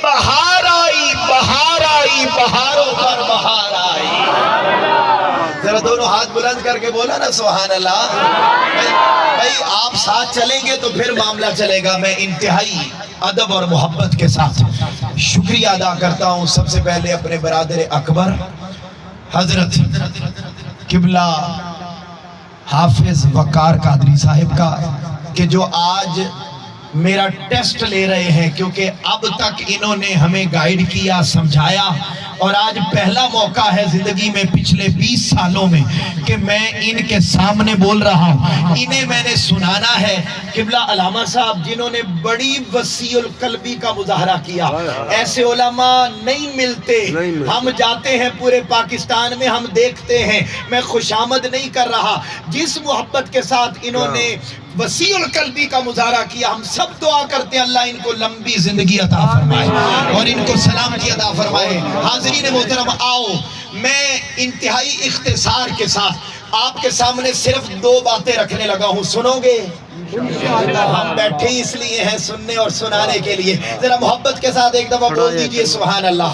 بہار آئی بہار آئی بہاروں پر بہار آئی. ذرا دونوں ہاتھ بلند کر کے بولا نا سبحان اللہ. بھائی آپ ساتھ چلیں گے تو پھر معاملہ چلے گا. میں انتہائی ادب اور محبت کے ساتھ شکریہ ادا کرتا ہوں سب سے پہلے اپنے برادر اکبر حضرت قبلہ حافظ وقار قادری صاحب کا کہ جو آج میرا ٹیسٹ لے رہے ہیں، کیونکہ اب تک انہوں نے ہمیں گائیڈ کیا، سمجھایا، اور آج پہلا موقع ہے زندگی میں پچھلے 20 سالوں میں کہ میں ان کے سامنے بول رہا ہوں. انہیں میں نے سنانا ہے. قبلہ علامہ صاحب جنہوں نے بڑی وسیع القلبی کا مظاہرہ کیا. ایسے علماء نہیں ملتے. ہم جاتے ہیں پورے پاکستان میں، ہم دیکھتے ہیں. میں خوشامد نہیں کر رہا. جس محبت کے ساتھ انہوں نے وسیع القلبی کا مظاہرہ کیا، ہم سب دعا کرتے ہیں اللہ ان کو لمبی زندگی عطا فرمائے اور ان کو سلامتی عطا فرمائے. حاضرین محترم، آؤ میں انتہائی اختصار کے ساتھ آپ کے سامنے صرف 2 باتیں رکھنے لگا ہوں. سنو گے؟ ہم بیٹھے اس لیے ہیں سننے اور سنانے کے لیے. ذرا محبت کے ساتھ ایک دفعہ بول دیجئے سبحان اللہ.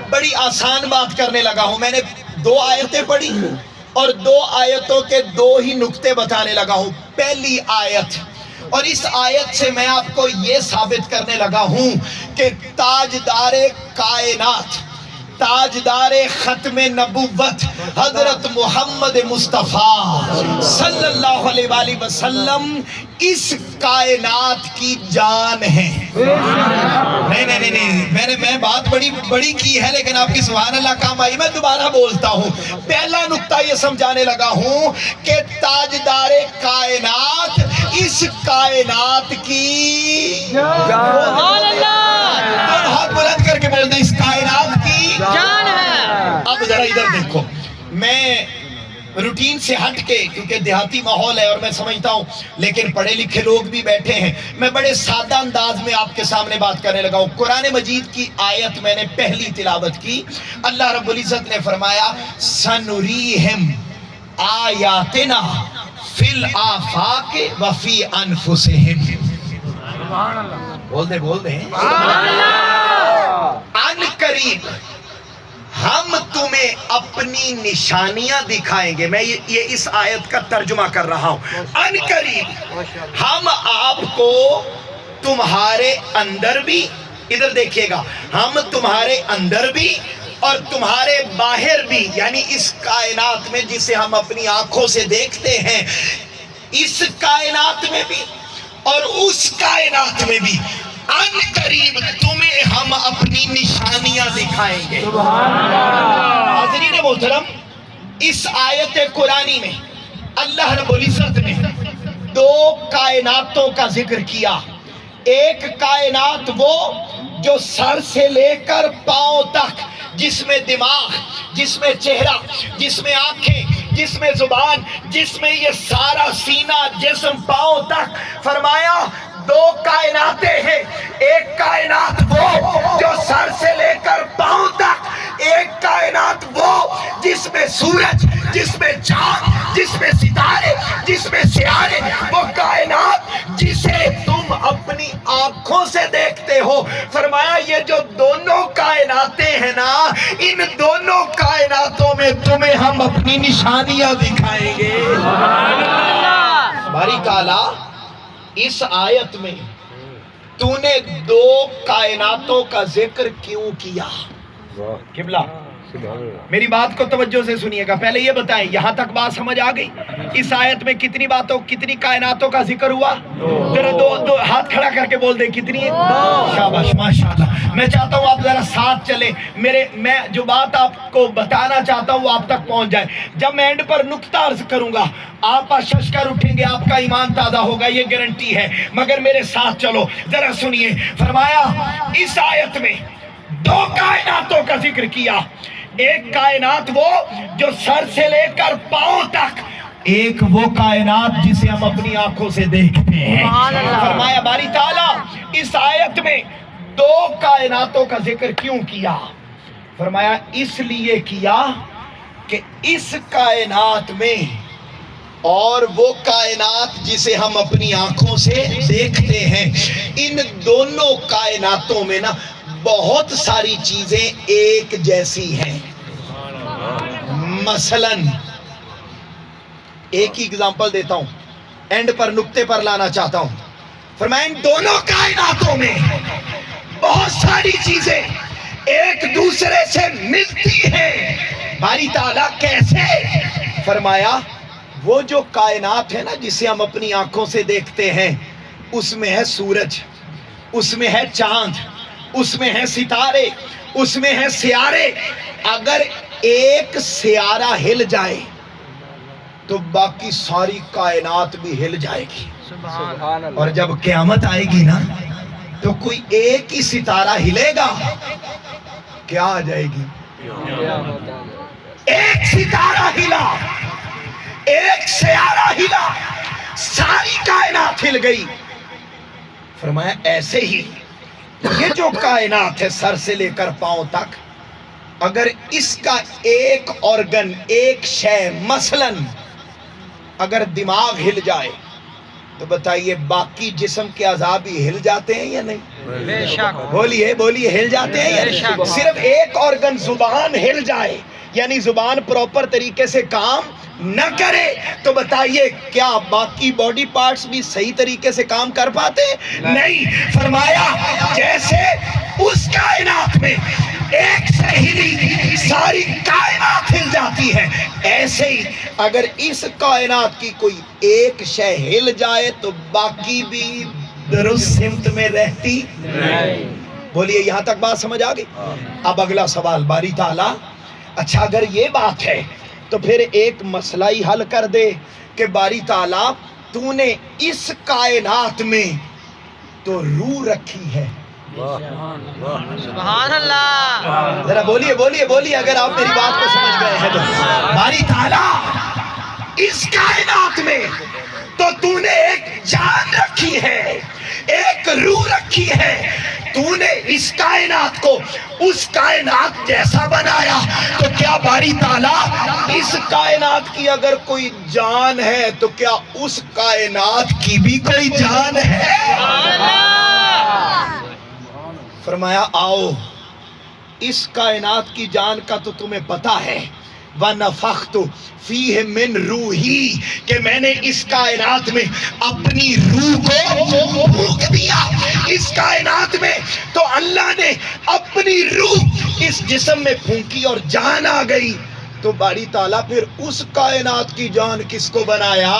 بڑی آسان بات کرنے لگا ہوں. میں نے 2 آیتیں پڑھی اور 2 آیتوں کے 2 ہی نکتے بتانے لگا ہوں. پہلی آیت، اور اس آیت سے میں آپ کو یہ ثابت کرنے لگا ہوں کہ تاجدار کائنات، تاجدار ختم نبوت حضرت محمد مصطفیٰ صلی اللہ علیہ وآلہ وسلم اس کائنات کی جان ہے. نہیں، میں بات بڑی کی ہے لیکن آپ کی سبحان اللہ کام آئی. میں دوبارہ بولتا ہوں. پہلا نکتہ یہ سمجھانے لگا ہوں کہ تاجدار کائنات اس کائنات کی سبحان اللہ. ہاتھ بلند کر کے بول دیں اس کائنات کی جان ہے. اب ذرا ادھر دیکھو. میں روٹین سے ہٹ کے، کیونکہ دیہاتی ماحول ہے اور میں سمجھتا ہوں لیکن پڑھے لکھے لوگ بھی بیٹھے ہیں، میں بڑے سادہ انداز میں آپ کے سامنے بات کرنے لگا ہوں. قرآن مجید کی آیت میں نے پہلی تلاوت کی. اللہ رب العزت نے فرمایا سَنُرِيهِمْ آیاتنا فی الآفاق وفی انفسہم. بول دیں ان قریب ہم تمہیں اپنی نشانیاں دکھائیں گے. میں یہ اس آیت کا ترجمہ کر رہا ہوں. ان قریب ہم آپ کو تمہارے اندر بھی، ادھر دیکھیے گا، ہم تمہارے اندر بھی اور تمہارے باہر بھی، یعنی اس کائنات میں جسے ہم اپنی آنکھوں سے دیکھتے ہیں، اس کائنات میں بھی اور اس کائنات میں بھی ان قریب تمہیں ہم اپنی نشانیاں دکھائیں گے. حاضرین محترم، اس آیت قرآنی میں اللہ رب العزت نے 2 کائناتوں کا ذکر کیا. ایک کائنات وہ جو سر سے لے کر پاؤں تک، جس میں دماغ، جس میں چہرہ، جس میں آنکھیں، جس میں زبان، جس میں یہ سارا سینہ، جسم، پاؤں تک. فرمایا 2 کائناتیں ہیں. ایک کائنات وہ جو سر سے لے کر پاؤں تک، ایک کائنات وہ جس میں سورج، جس میں چاند، جس میں ستارے، جس میں سیارے، وہ کائنات جسے تم اپنی آنکھوں سے دیکھتے ہو. فرمایا یہ جو دونوں کائناتیں ہیں نا، ان دونوں کائناتوں میں تمہیں ہم اپنی نشانیاں دکھائیں گے. باری تعالیٰ اس آیت میں تو نے 2 کائناتوں کا ذکر کیوں کیا؟ قبلہ میری بات کو توجہ سے سنیے گا. پہلے یہ بتائیں یہاں تک بات سمجھ آ گئی؟ اس آیت میں کتنی کائناتوں کا ذکر ہوا؟ ذرا 2 ہاتھ کھڑا کر کے بول دیں کتنی؟ شاباش ماشاءاللہ. میں چاہتا ہوں آپ ذرا ساتھ چلیں. میں جو بات آپ کو بتانا چاہتا ہوں وہ آپ تک پہنچ جائے. جب میں اینڈ پر نکتہ عرض کروں گا آپ شش کر اٹھیں گے، آپ کا ایمان تازہ ہوگا، یہ گارنٹی ہے. مگر میرے ساتھ چلو ذرا سنیے. فرمایا اس آیت میں 2 کائناتوں کا ذکر کیا. ایک کائنات وہ جو سر سے لے کر پاؤں تک، ایک وہ کائنات جسے ہم اپنی آنکھوں سے دیکھتے ہیں. فرمایا باری تعالیٰ اس آیت میں 2 کائناتوں کا ذکر کیوں کیا؟ فرمایا اس لیے کیا کہ اس کائنات میں اور وہ کائنات جسے ہم اپنی آنکھوں سے دیکھتے ہیں، ان دونوں کائناتوں میں نا بہت ساری چیزیں ایک جیسی ہیں۔ مثلاً ایک ہی اگزامپل دیتا ہوں، اینڈ پر نقطے پر لانا چاہتا ہوں۔ فرمائیں ان دونوں کائناتوں میں بہت ساری چیزیں ایک دوسرے سے ملتی ہیں۔ باری تعالیٰ کیسے؟ فرمایا وہ جو کائنات ہے نا جسے ہم اپنی آنکھوں سے دیکھتے ہیں، اس میں ہے سورج، اس میں ہے چاند، اس میں ہے ستارے، اس میں ہے سیارے۔ اگر ایک سیارہ ہل جائے تو باقی ساری کائنات بھی ہل جائے گی۔ اور جب قیامت آئے گی نا تو کوئی ایک ہی ستارہ ہلے گا، کیا آ جائے گی؟ ایک ستارہ ہلا، ایک سیارہ ہلا، ساری کائنات ہل گئی۔ فرمایا ایسے ہی یہ جو کائنات ہے سر سے لے کر پاؤں تک، اگر اس کا ایک آرگن، ایک شے، مثلاً اگر دماغ ہل جائے تو بتائیے باقی جسم کے اعضاء بھی ہل جاتے ہیں یا نہیں؟ بے شک۔ بولیے بولیے، ہل جاتے ہیں یا نہیں؟ صرف ایک آرگن زبان ہل جائے، یعنی زبان پراپر طریقے سے کام نہ کرے تو بتائیے کیا باقی باڈی پارٹس بھی صحیح طریقے سے کام کر پاتے ہیں؟ نہیں۔ فرمایا جیسے اس کائنات میں ایک سے ہلی ساری کائنات ہل جاتی ہے، ایسے ہی اگر اس کائنات کی کوئی ایک شے ہل جائے تو باقی بھی درست سمت میں رہتی نہیں۔ بولیے یہاں تک بات سمجھ آ گئی؟ اب اگلا سوال باری تعالیٰ، اچھا اگر یہ بات ہے تو پھر ایک مسئلہ ہی حل کر دے کہ باری تعالیٰ تو نے اس کائنات میں تو روح رکھی ہے۔ سبحان اللہ۔ ذرا بولیے بولیے بولیے اگر آپ میری بات کو سمجھ گئے ہیں تو۔ باری تعالیٰ اس کائنات میں تو نے ایک جان رکھی ہے، ایک روح رکھی ہے، تو نے اس کائنات کو اس کائنات جیسا بنایا، تو کیا باری تعالیٰ اس کائنات کی اگر کوئی جان ہے تو کیا اس کائنات کی بھی کوئی جان ہے؟ فرمایا آؤ اس کائنات کی جان کا تو تمہیں پتا ہے، وَنَفَخْتُ فِيهِ مِن رُوحِي، کہ میں نے اس کائنات میں اپنی روح کو پھونک دیا۔ اس کائنات میں تو اللہ نے اپنی روح اس جسم میں پھونکی اور جان آ گئی، تو باری تعالیٰ پھر اس کائنات کی جان کس کو بنایا؟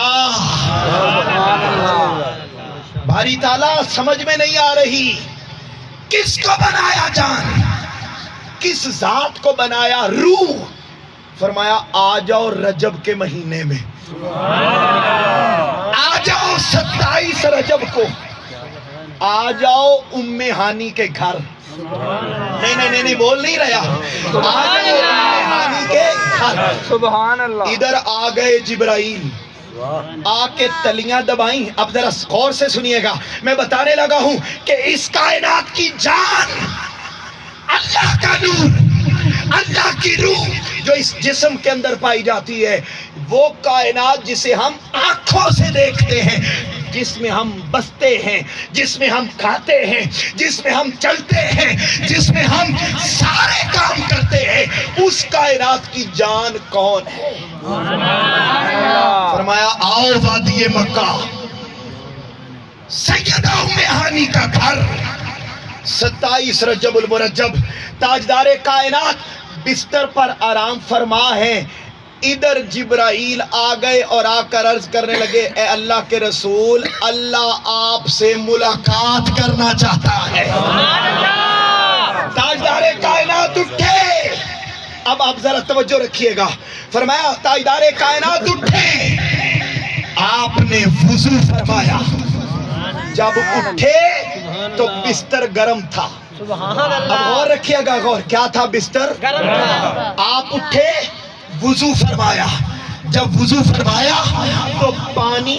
باری تعالیٰ سمجھ میں نہیں آ رہی، کس کو بنایا جان؟ کس ذات کو بنایا؟ روح۔ فرمایا آ جاؤ رجب کے مہینے میں، آ جاؤ 27 رجب کو، آ جاؤ ام ہانی کے گھر۔ نہیں بول نہیں رہا، آ جاؤ ام ہانی کے گھر۔ سبحان اللہ۔ ادھر آ گئے جبرائیل، آ کے تلیاں دبائیں۔ اب ذرا غور سے سنیے گا، میں بتانے لگا ہوں کہ اس کائنات کی جان، اللہ کا نور، اللہ کی روح جو اس جسم کے اندر پائی جاتی ہے، وہ کائنات جسے ہم آنکھوں سے دیکھتے ہیں، جس میں ہم بستے ہیں، جس میں ہم کھاتے ہیں، جس میں ہم چلتے ہیں، جس میں ہم سارے کام کرتے ہیں، اس کائنات کی جان کون ہے؟ فرمایا آؤ وادی مکہ، سیدہ ام ہانی کا گھر، 27 رجب المرجب، تاجدار کائنات بستر پر آرام فرما ہے۔ ادھر جبرائیل آ گئے اور آ کر عرض کرنے لگے اے اللہ کے رسول، اللہ آپ سے ملاقات کرنا چاہتا ہے۔ تاجدار کائنات اٹھے۔ اب آپ ذرا توجہ رکھیے گا، فرمایا تاجدار کائنات اٹھے، آپ نے وضو فرمایا، جب اٹھے تو بستر گرم تھا۔ اب غور رکھیے گا، غور، کیا تھا؟ بستر گرم تھا۔ آپ اٹھے، وضو فرمایا، جب وضو فرمایا تو پانی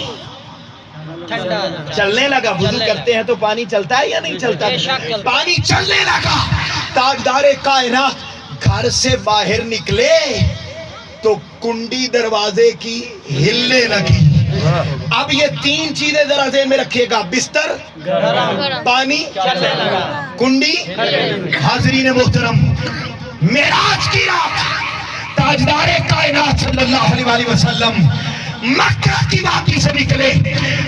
چلنے لگا۔ وضو کرتے ہیں تو پانی چلتا ہے یا نہیں چلتا؟ پانی چلنے لگا۔ تاجدار کائنات گھر سے باہر نکلے تو کنڈی دروازے کی ہلنے لگی. اب یہ تین چیزیں ذرا ذہن میں رکھیے گا, بستر, پانی, کنڈی. حاضرین محترم, معراج کی رات تاجدار کائنات صلی اللہ علیہ وآلہ وسلم مکہ کی وادی سے نکلے,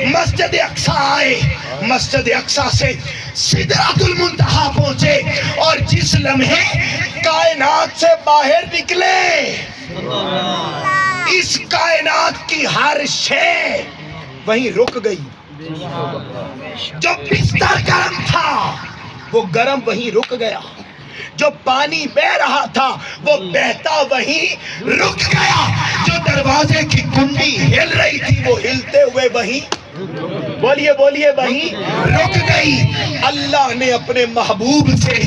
مسجد اقصی آئے, مسجد اقصی سے سدرۃ المنتہا پہنچے, اور جس لمحے کائنات سے باہر نکلے اس کائنات کی ہر شے وہیں رک گئی. جو بستر گرم تھا وہ گرم وہیں رک گیا, جو پانی بہ رہا تھا وہ بہتا وہیں رک گیا, جو دروازے کی کنڈی ہل رہی تھی وہ ہلتے ہوئے وہیں, بولیے بولیے, وہیں رک گئی. اللہ نے اپنے محبوب سے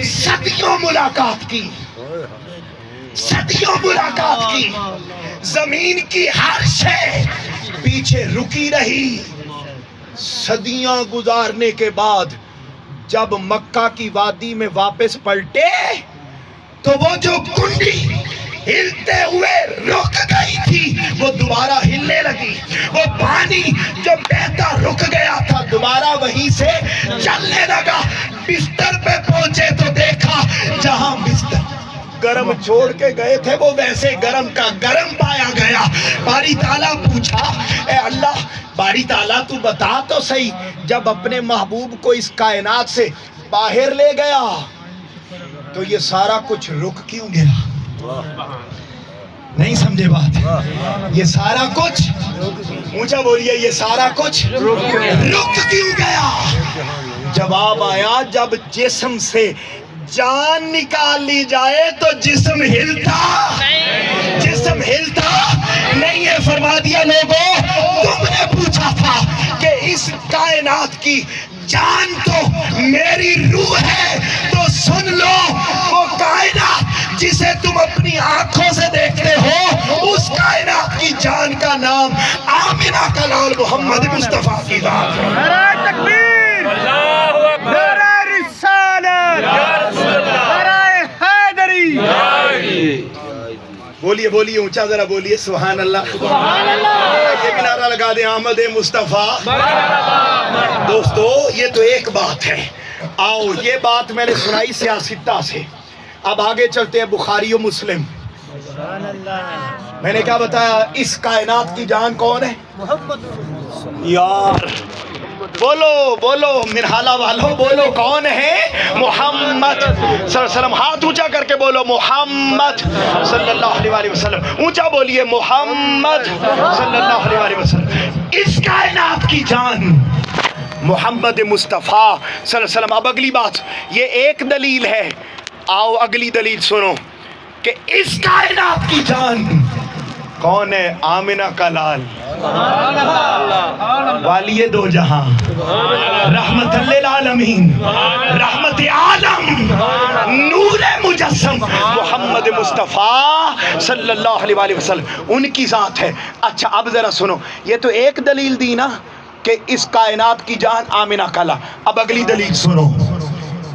صدیوں ملاقات کی, صدیوں ملاقات کی. زمین کی ہر شے پیچھے رکی رہی. صدیاں گزارنے کے بعد جب مکہ کی وادی میں واپس پلٹے تو وہ جو کنڈی ہلتے ہوئے رک گئی تھی وہ دوبارہ ہلنے لگی. وہ پانی جو بہتا رک گیا تھا دوبارہ وہیں سے چلنے لگا. بستر پہ پہنچے تو دیکھا جہاں بستر گرم چھوڑ کے گئے تھے وہ ویسے گرم کا گرم پایا گیا. باری تعالیٰ پوچھا, اے اللہ باری تعالیٰ تو بتا تو صحیح, جب اپنے محبوب کو اس کائنات سے باہر لے گیا تو یہ سارا کچھ رک کیوں گیا؟ نہیں سمجھے بات؟ یہ سارا کچھ, اونچا بولیے, یہ سارا کچھ رک کیوں گیا؟ جواب آیا, جب جسم سے جان نکال لی جائے تو جسم ہلتا, جسم ہلتا نہیں ہے. فرما دیا لوگوں, تم نے پوچھا تھا کہ اس کائنات کی جان تو میری روح ہے, تو سن لو وہ کائنات جسے تم اپنی آنکھوں سے دیکھتے ہو اس کائنات کی جان کا نام آمنہ کا لال محمد مصطفیٰ کی ذات ہے. نعرہ تکبیر, نعرہ رسالت, نعرہ حیدری. بولیے بولیے, اونچا ذرا بولیے, سبحان اللہ. سبحان اللہ. یہ بھی نعرہ لگا دیں, احمد مصطفیٰ. دوستو یہ تو ایک بات ہے. آؤ یہ بات میں نے سنائی سیاستہ سے, اب آگے چلتے ہیں بخاری و مسلم. میں نے کیا بتایا, اس کائنات کی جان کون ہے؟ یار بولو بولو, مرحالہ والو بولو, کون ہے؟ محمد صلی اللہ علیہ وسلم. ہاتھ اونچا کر کے بولو, محمد صلی اللہ علیہ وسلم. اونچا بولیے, محمد صلی اللہ علیہ وسلم. اس کائنات کی جان محمد مصطفیٰ صلی اللہ علیہ وسلم. اب اگلی بات, یہ ایک دلیل ہے, آؤ اگلی دلیل سنو کہ اس کائنات کی جان کون ہے؟ آمنہ کا لال, والی دو جہاں, رحمت للعالمین, رحمت عالم, نور مجسم, محمد مصطفیٰ صلی اللہ علیہ وآلہ وسلم, ان کی ذات ہے. اچھا اب ذرا سنو, یہ تو ایک دلیل دی نا کہ اس کائنات کی جان آمنہ کا لال. اب اگلی دلیل سنو,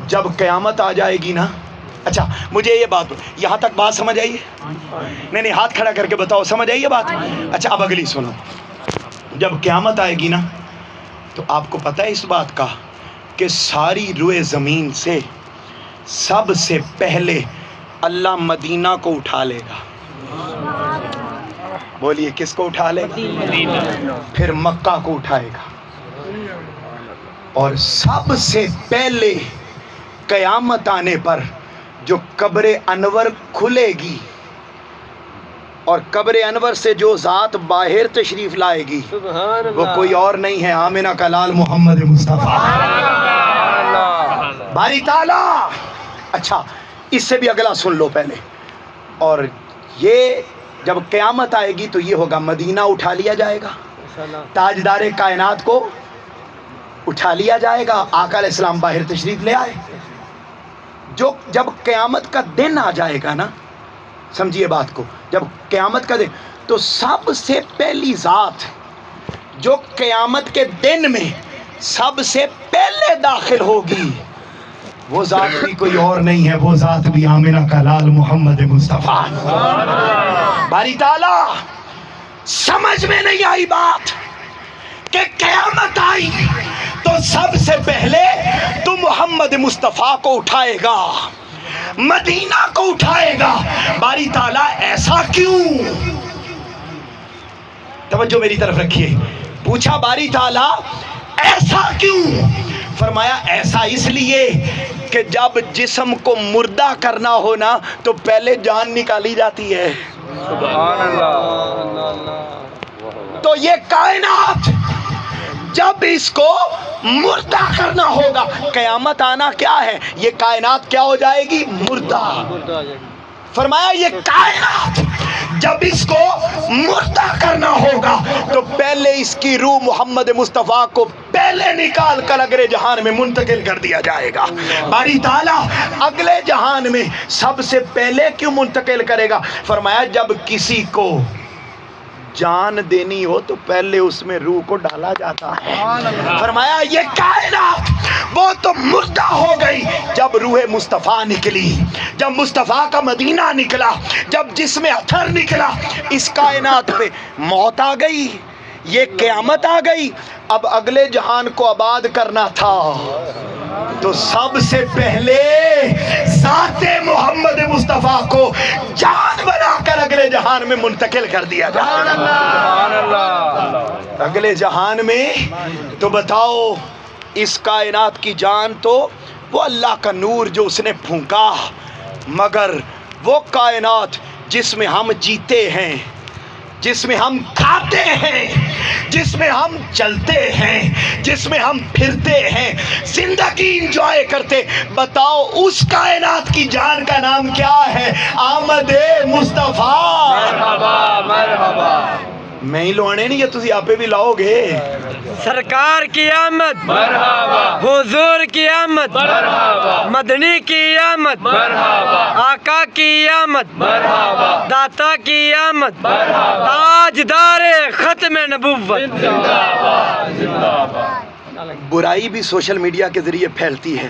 جب قیامت آ جائے گی نا. اچھا مجھے یہ بات, یہاں تک بات سمجھ آئی ہے؟ نہیں ہاتھ کھڑا کر کے بتاؤ, سمجھ آئی ہے بات؟ اچھا اب اگلی سنو, جب قیامت آئے گی نا تو آپ کو پتہ ہے اس بات کا کہ ساری روئے زمین سے سب سے پہلے اللہ مدینہ کو اٹھا لے گا. بولیے کس کو اٹھا لے گا؟ پھر مکہ کو اٹھائے گا, اور سب سے پہلے قیامت آنے پر جو قبر انور کھلے گی اور قبر انور سے جو ذات باہر تشریف لائے گی وہ کوئی اور نہیں ہے, آمنہ کا لال محمد مصطفیٰ. باری تعالیٰ. اچھا اس سے بھی اگلا سن لو پہلے, اور یہ جب قیامت آئے گی تو یہ ہوگا, مدینہ اٹھا لیا جائے گا, تاجدار کائنات کو اٹھا لیا جائے گا, آقا علیہ السلام باہر تشریف لے آئے. جو جب قیامت کا دن آ جائے گا نا, سمجھیے بات کو, جب قیامت کا دن, تو سب سے پہلی ذات جو قیامت کے دن میں سب سے پہلے داخل ہوگی وہ ذات بھی کوئی اور نہیں ہے، وہ ذات بھی آمنہ کا لال محمد مصطفیٰ۔ باری تعالیٰ سمجھ میں نہیں آئی بات کہ قیامت آئی تو سب سے پہلے تو محمد مصطفیٰ کو اٹھائے گا، مدینہ کو اٹھائے گا۔ باری تعالیٰ ایسا کیوں؟ توجہ میری طرف رکھیے۔ پوچھا باری تعالیٰ ایسا کیوں؟ فرمایا ایسا اس لیے کہ جب جسم کو مردہ کرنا ہونا تو پہلے جان نکالی جاتی ہے۔ سبحان اللہ۔ تو یہ کائنات جب اس کو مردہ کرنا ہوگا، قیامت آنا کیا ہے؟ یہ کائنات کیا ہو جائے گی؟ مردہ۔ فرمایا یہ کائنات جب اس کو مردہ کرنا ہوگا تو پہلے اس کی روح محمد مصطفیٰ کو پہلے نکال کر اگلے جہان میں منتقل کر دیا جائے گا۔ باری تعالیٰ اگلے جہان میں سب سے پہلے کیوں منتقل کرے گا؟ فرمایا جب کسی کو جان دینی ہو تو پہلے اس میں روح کو ڈالا جاتا ہے۔ فرمایا یہ کائنات وہ تو مردہ ہو گئی جب روح مصطفیٰ نکلی، جب مصطفیٰ کا مدینہ نکلا، جب جسم اطہر نکلا، اس کائنات پہ موت آ گئی، یہ قیامت آ گئی۔ اب اگلے جہان کو آباد کرنا تھا تو سب سے پہلے ذات محمد مصطفیٰ کو جان بنا کر اگلے جہان میں منتقل کر دیا جائے۔ اگلے جہان میں تو بتاؤ اس کائنات کی جان تو وہ اللہ کا نور جو اس نے پھونکا، مگر وہ کائنات جس میں ہم جیتے ہیں، جس میں ہم کھاتے ہیں، جس میں ہم چلتے ہیں، جس میں ہم پھرتے ہیں، زندگی انجوائے کرتے، بتاؤ اس کائنات کی جان کا نام کیا ہے؟ آمد مصطفیٰ۔ مرحبا مرحبا۔ میں ہی لوانے نہیں، یہ تسی آپ بھی لاؤ گے۔ سرکار کی آمد، مرحبا حضور کی آمد، مرحبا مدنی کی آمد، مرحبا آقا کی آمد، مرحبا داتا کی آمد، مرحبا۔ تاجدار ختم نبوت۔ زندہ باد زندہ باد۔ برائی بھی سوشل میڈیا کے ذریعے پھیلتی ہے،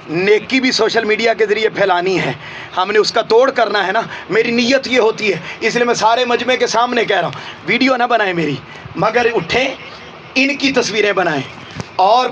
نیکی بھی سوشل میڈیا کے ذریعے پھیلانی ہے، ہم نے اس کا توڑ کرنا ہے نا۔ میری نیت یہ ہوتی ہے، اس لیے میں سارے مجمع کے سامنے کہہ رہا ہوں ویڈیو نہ بنائیں میری، مگر اٹھیں ان کی تصویریں بنائیں اور